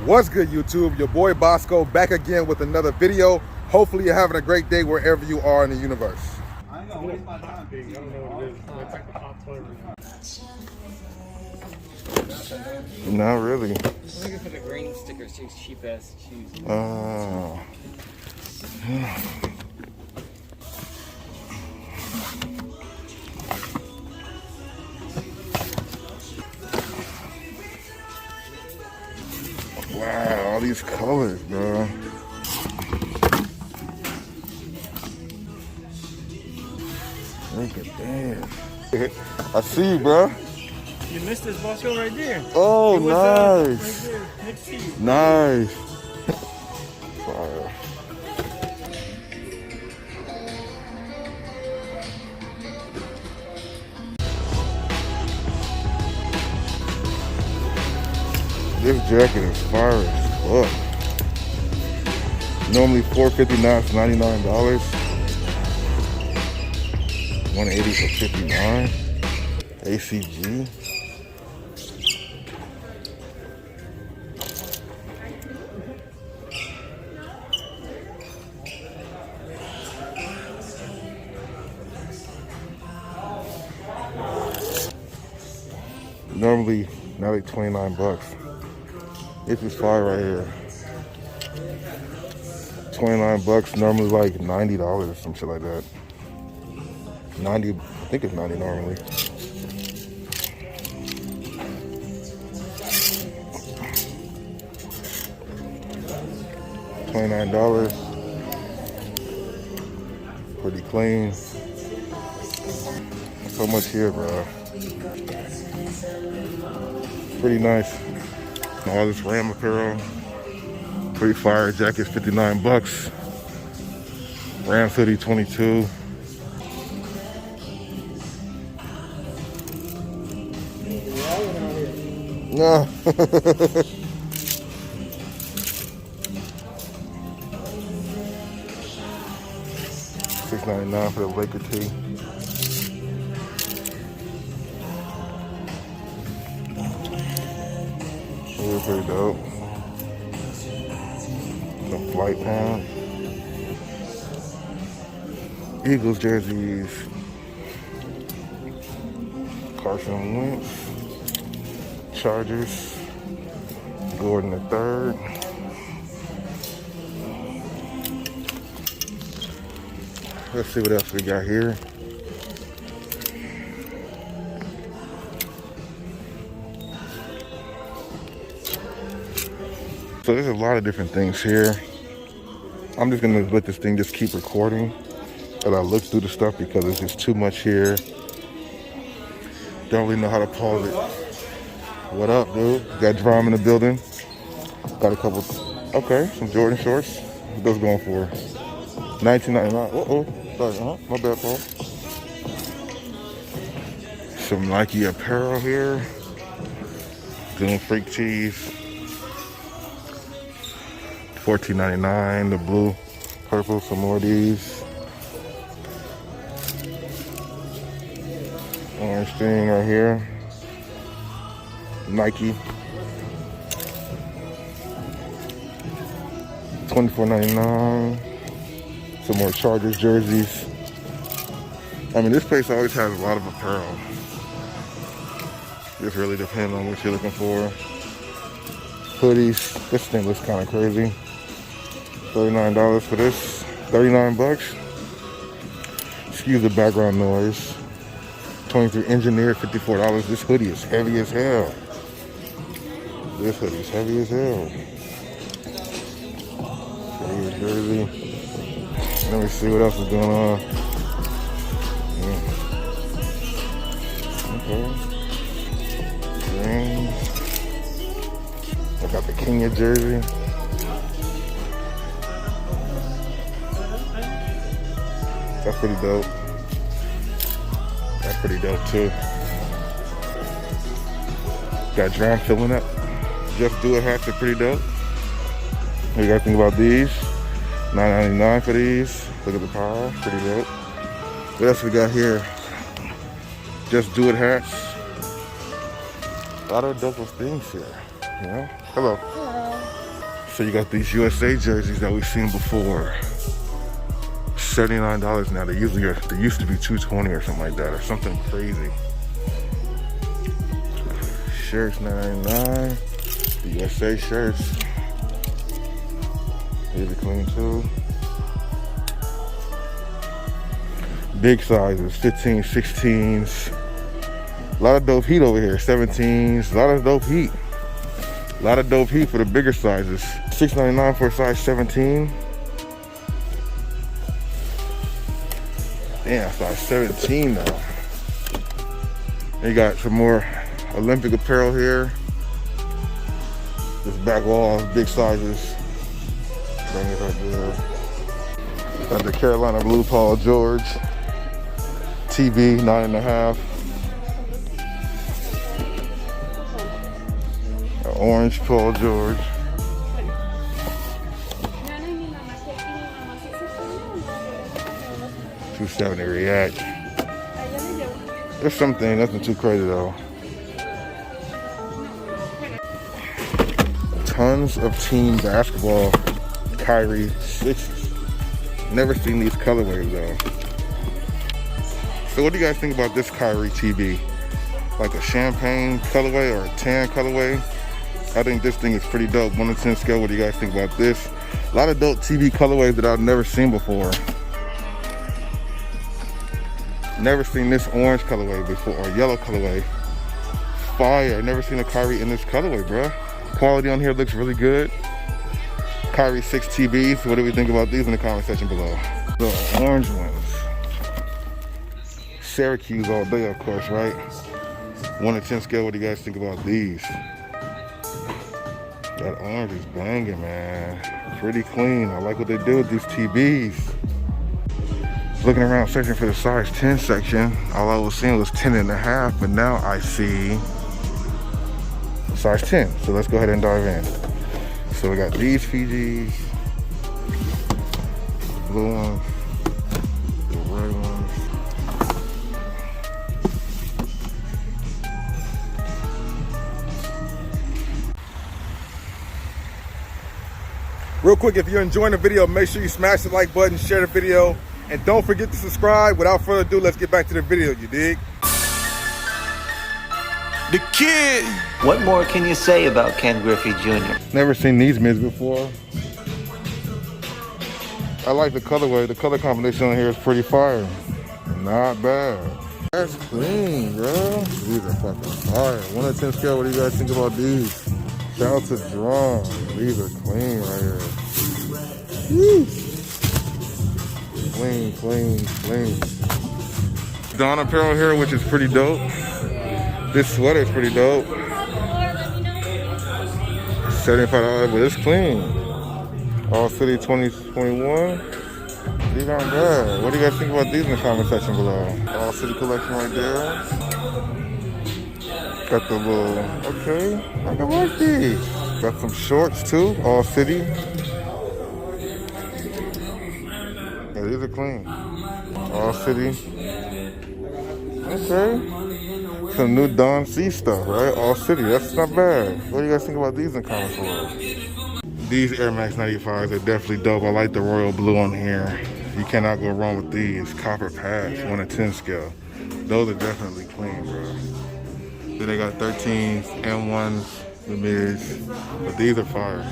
What's good, YouTube? Your boy Bossco back again with another video. Hopefully you're having a great day wherever you are in the universe. I ain't gonna waste my time. I don't know what it is. It's like the top flavor. Not really. I'm looking for the green stickers, too, cheap ass shoes. Oh. Wow, all these colors, bro. Look at that. I see you, bro. You missed this Bossco right there. Oh, was, nice. Right there, next to you. Nice. Fire. This jacket is fire as fuck. Normally $4.59, it's $99. $180 for $59. ACG. Normally, now like 29 bucks. This is fire right here. 29 bucks, normally like $90 or some shit like that. 90, I think it's 90 normally. $29. Pretty clean. So much here, bro. Pretty nice. All this Ram apparel. Pretty fire. Jacket's 59 bucks. Ram hoodie 22. No. $6.99 for the Laker tee. They're pretty dope. Some flight pants. Eagles jerseys. Carson Wentz. Chargers. Gordon the third. Let's see what else we got here. So there's a lot of different things here. I'm just gonna let this thing just keep recording as I look through the stuff because there's just too much here. Don't really know how to pause it. What up, dude? Got Drum in the building. Got a couple, okay, some Jordan shorts. What those going for? $19.99. Uh-oh, sorry, my bad, Paul. Some Nike apparel here. Doing freak tees. $14.99, the blue, purple, some more of these. Orange thing right here. Nike. $24.99. Some more Chargers jerseys. I mean, this place always has a lot of apparel. Just really depends on what you're looking for. Hoodies. This thing looks kind of crazy. $39 for this. 39 bucks. Excuse the background noise. 23 engineered, $54. This hoodie is heavy as hell. This hoodie is heavy as hell. Here's jersey. Let me see what else is going on. Okay. Green. I got the Kenya jersey. That's pretty dope. That's pretty dope too. Got Drum filling up. Just Do It hats are pretty dope. What do you guys think about these? $9.99 for these. Look at the power, pretty dope. What else we got here? Just Do It hats. A lot of dope things here. You know? Hello. Hello. So you got these USA jerseys that we've seen before. $79 now. They used to be $220 or something like that, or something crazy. Shirts $9.99. The USA shirts. These are clean too. Big sizes, 15s, 16s. A lot of dope heat over here. 17s. A lot of dope heat. A lot of dope heat for the bigger sizes. $6.99 for a size 17. Damn, size 17 now. And you got some more Olympic apparel here. This back wall, big sizes. Bring it right there. Got the Carolina Blue Paul George. TB, 9.5. Orange Paul George. $270 React. There's something, nothing too crazy though. Tons of team basketball Kyrie 6s. Never seen these colorways though. So what do you guys think about this Kyrie TB? Like a champagne colorway or a tan colorway? I think this thing is pretty dope. 1 to 10 scale, what do you guys think about this? A lot of dope TB colorways that I've never seen before. Never seen this orange colorway before, or yellow colorway. Fire, never seen a Kyrie in this colorway, bruh. Quality on here looks really good. Kyrie 6 TBs, what do we think about these in the comment section below? The orange ones. Syracuse all day, of course, right? 1 to 10 scale, what do you guys think about these? That orange is banging, man. Pretty clean. I like what they do with these TBs. Looking around searching for the size 10 section, all I was seeing was 10.5, but now I see size 10. So let's go ahead and dive in. So we got these Fijis, blue ones, the red ones. Real quick, if you're enjoying the video, make sure you smash the like button, share the video, and don't forget to subscribe. Without further ado, let's get back to the video, you dig? The kid! What more can you say about Ken Griffey Jr.? Never seen these mids before. I like the colorway. The color combination on here is pretty fire. Not bad. That's clean, bro. These are fucking fire. 1 to 10 scale, what do you guys think about these? Shout out to Drum. These are clean right here. Woo. Clean, clean, clean. Dawn apparel here, which is pretty dope. This sweater is pretty dope. $75, but it's clean. All City 2021. These aren't bad. What do you guys think about these in the comment section below? All City collection right there. Got the little, okay, I can like these. Got some shorts too, All City. Yeah, these are clean. All City. Okay. Some new Don C stuff, right? All City, that's not bad. What do you guys think about these in the comments below? These Air Max 95s are definitely dope. I like the royal blue on here. You cannot go wrong with these. Copper pads, 1 to 10 scale. Those are definitely clean, bro. Then they got 13s, M1s, the mids, but these are fire.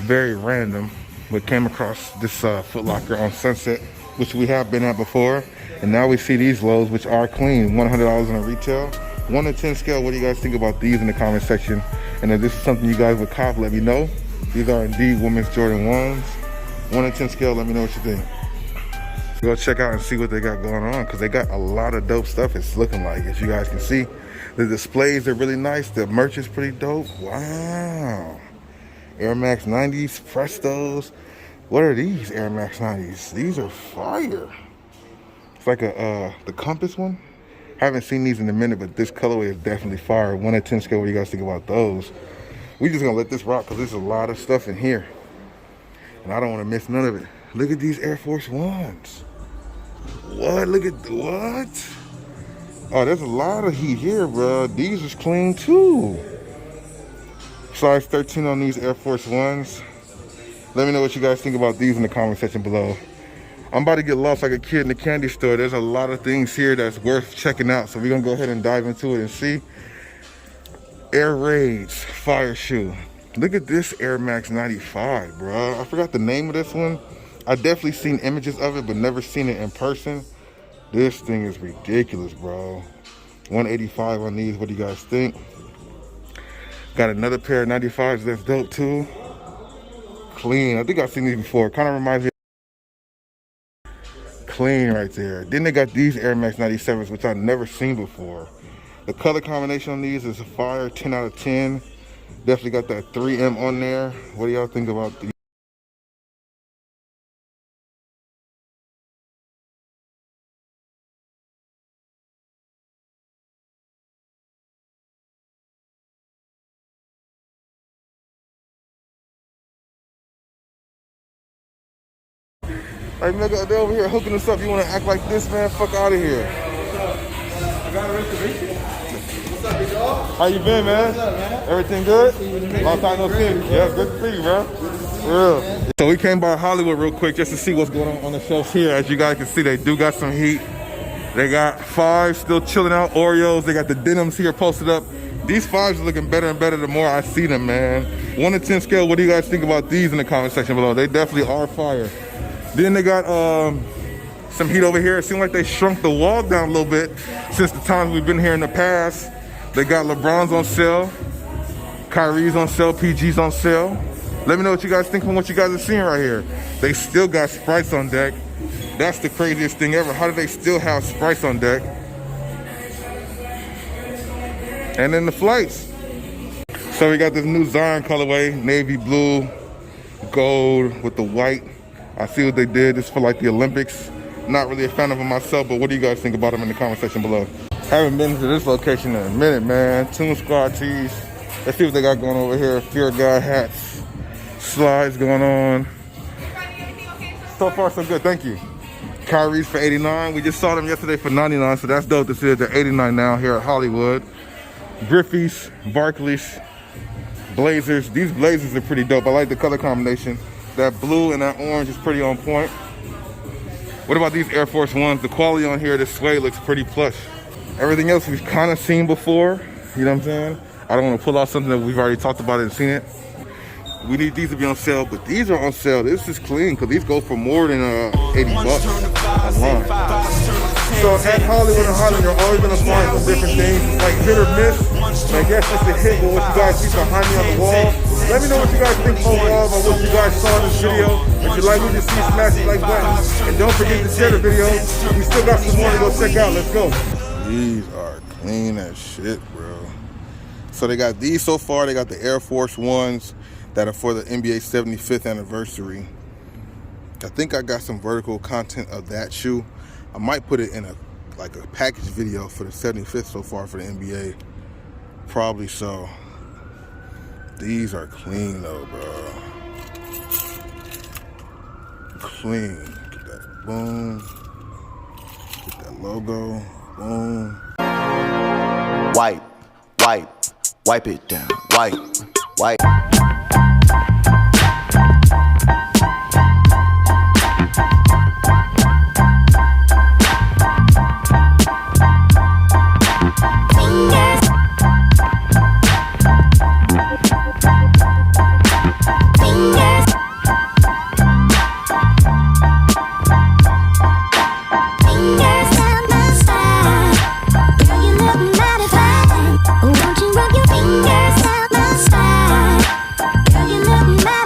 Very random, but came across this Foot Locker on Sunset, which we have been at before, and now we see these lows, which are clean, $100 on a retail. 1 to 10 scale, what do you guys think about these in the comment section? And if this is something you guys would cop, let me know. These are indeed women's Jordan 1s. 1 to 10 scale, let me know what you think. Go check out and see what they got going on, because they got a lot of dope stuff, it's looking like, as you guys can see. The displays are really nice. The merch is pretty dope. Wow. Air Max 90s, Prestos. What are these Air Max 90s? These are fire. It's like the Compass one. Haven't seen these in a minute, but this colorway is definitely fire. 1 to 10 scale, what do you guys think about those? We just gonna let this rock because there's a lot of stuff in here. And I don't want to miss none of it. Look at these Air Force Ones. What? Look at what? Oh, there's a lot of heat here, bro. These is clean too. Size 13 on these Air Force Ones. Let me know what you guys think about these in the comment section below. I'm about to get lost like a kid in the candy store. There's a lot of things here that's worth checking out. So we're gonna go ahead and dive into it and see. SNKRHEADZ fire shoe. Look at this Air Max 95, bro. I forgot the name of this one. I definitely seen images of it, but never seen it in person. This thing is ridiculous, bro. 185 on these. What do you guys think? Got another pair of 95s that's dope too. Clean. I think I've seen these before. Kind of reminds me. Clean right there. Then they got these Air Max 97s, which I've never seen before. The color combination on these is a fire, 10 out of 10. Definitely got that 3M on there. What do y'all think about these? Like, nigga, they're over here hooking us up. You want to act like this, man? Fuck out of here. I got a reservation. What's up, big dog? How you been, man? What's up, man? Everything good? Long time no see. Yeah, good to see you, bro. Real. So we came by Hollywood real quick just to see what's going on the shelves here. As you guys can see, they do got some heat. They got 5s still chilling out, Oreos. They got the denims here posted up. These 5s are looking better and better the more I see them, man. 1 to 10 scale, what do you guys think about these in the comment section below? They definitely are fire. Then they got some heat over here. It seems like they shrunk the wall down a little bit since the times we've been here in the past. They got LeBron's on sale, Kyrie'S on sale, PG's on sale. Let me know what you guys think from what you guys are seeing right here. They still got Sprites on deck. That's the craziest thing ever. How do they still have Sprites on deck? And then the flights. So we got this new Zion colorway, navy blue, gold with the white. I see what they did. This is for like the Olympics. Not really a fan of them myself, but what do you guys think about them in the comment section below? Haven't been to this location in a minute, man. Toon Squad tees. Let's see what they got going over here. Fear God hats, slides going on. So far, so good. Thank you. Kyrie'S for 89. We just saw them yesterday for 99, so that's dope to see that they're 89 now here at Hollywood. Griffey's, Barclays, Blazers. These Blazers are pretty dope. I like the color combination. That blue and that orange is pretty on point. What about these Air Force Ones? The quality on here, this suede looks pretty plush. Everything else we've kind of seen before. You know what I'm saying? I don't want to pull out something that we've already talked about and seen it. We need these to be on sale, but these are on sale. This is clean because these go for more than 80 bucks online. So at Hollywood and Hollywood, you're always gonna find some different things. It's like hit or miss. And I guess it's a hit with what you guys see behind me on the wall. Let me know what you guys think overall about what you guys saw in this video. If you like what you see, smash the like button. And don't forget to share the video. We still got some more to go check out. Let's go. These are clean as shit, bro. So they got these so far. They got the Air Force Ones that are for the NBA 75th anniversary. I think I got some vertical content of that shoe. I might put it in a package video for the 75th so far for the NBA. Probably so. These are clean though, bro. Clean. Get that boom. Get that logo. Boom. Wipe it down. Wipe.